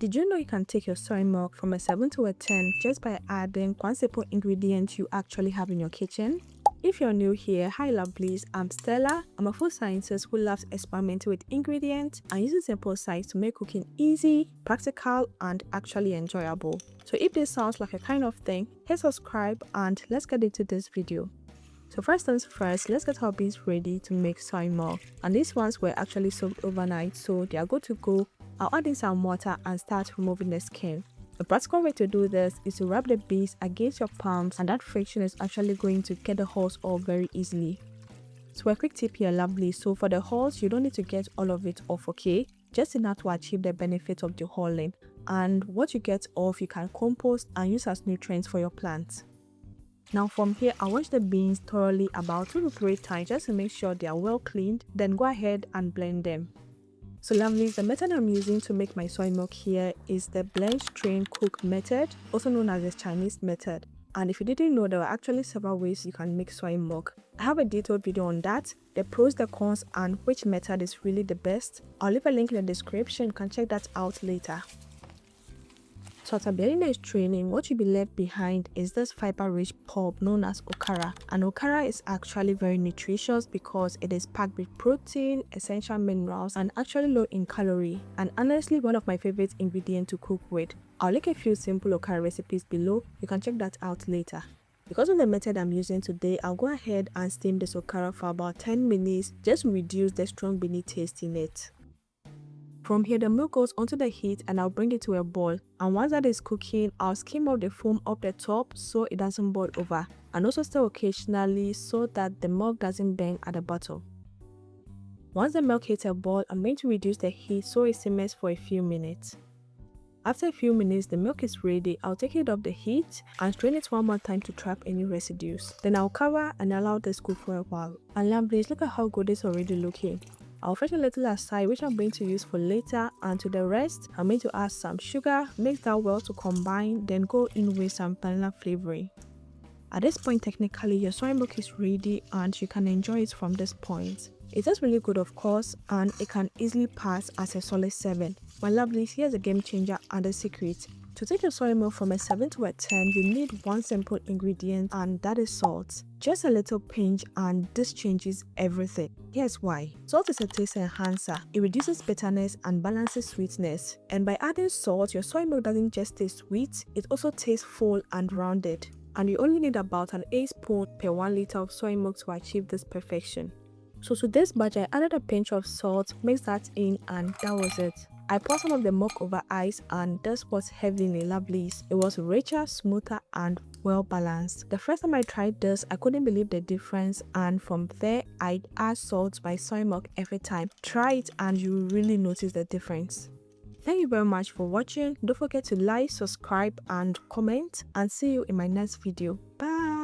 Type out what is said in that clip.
Did you know you can take your soy milk from a 7 to a 10 just by adding one simple ingredient you actually have in your kitchen? If you're new here, hi lovelies, I'm Stella. I'm a food scientist who loves experimenting with ingredients and using simple science to make cooking easy, practical, and actually enjoyable. So if this sounds like a kind of thing, hit subscribe and let's get into this video. So first things first, let's get our beans ready to make soy milk. And these ones were actually soaked overnight, so they are good to go. I'll add in some water and start removing the skin. The practical way to do this is to rub the beans against your palms, and that friction is actually going to get the hulls off very easily. So a quick tip here, lovely. So for the hulls, you don't need to get all of it off, okay? Just enough to achieve the benefit of the hulling. And what you get off, you can compost and use as nutrients for your plants. Now from here, I'll wash the beans thoroughly about 2 to 3 times just to make sure they are well cleaned. Then go ahead and blend them. So lovelies, the method I'm using to make my soy milk here is the blend, strain, cook method, also known as the Chinese method. And if you didn't know, there are actually several ways you can make soy milk. I have a detailed video on that, the pros, the cons, and which method is really the best. I'll leave a link in the description, you can check that out later. So after blending and straining, what you'll be left behind is this fiber-rich pulp known as Okara. And Okara is actually very nutritious because it is packed with protein, essential minerals, and actually low in calorie. And honestly, one of my favorite ingredients to cook with. I'll link a few simple Okara recipes below, you can check that out later. Because of the method I'm using today, I'll go ahead and steam this Okara for about 10 minutes just to reduce the strong beanie taste in it. From here, the milk goes onto the heat and I'll bring it to a boil. And once that is cooking, I'll skim off the foam up the top so it doesn't boil over. And also stir occasionally so that the milk doesn't burn at the bottom. Once the milk hits a boil, I'm going to reduce the heat so it simmers for a few minutes. After a few minutes, the milk is ready. I'll take it off the heat and strain it one more time to trap any residues. Then I'll cover and allow this cook for a while. And lovelies, look at how good it's already looking. I'll fetch a little aside which I'm going to use for later, and to the rest I'm going to add some sugar, mix that well to combine, then go in with some vanilla flavoring. At this point technically your soy milk is ready and you can enjoy it from this point. It tastes really good of course, and it can easily pass as a solid 7. My lovelies, here's a game changer and a secret. To take your soy milk from a 7 to a 10, you need one simple ingredient, and that is salt. Just a little pinch and this changes everything. Here's why. Salt is a taste enhancer. It reduces bitterness and balances sweetness. And by adding salt, your soy milk doesn't just taste sweet, it also tastes full and rounded. And you only need about an 8 spoon per 1 liter of soy milk to achieve this perfection. So to this batch, I added a pinch of salt, mixed that in, and that was it. I poured some of the milk over ice and this was heavenly, lovelies. It was richer, smoother, and well balanced. The first time I tried this, I couldn't believe the difference, and from there I'd add salt to my soy milk every time. Try it and you will really notice the difference. Thank you very much for watching. Don't forget to like, subscribe, and comment, and see you in my next video. Bye.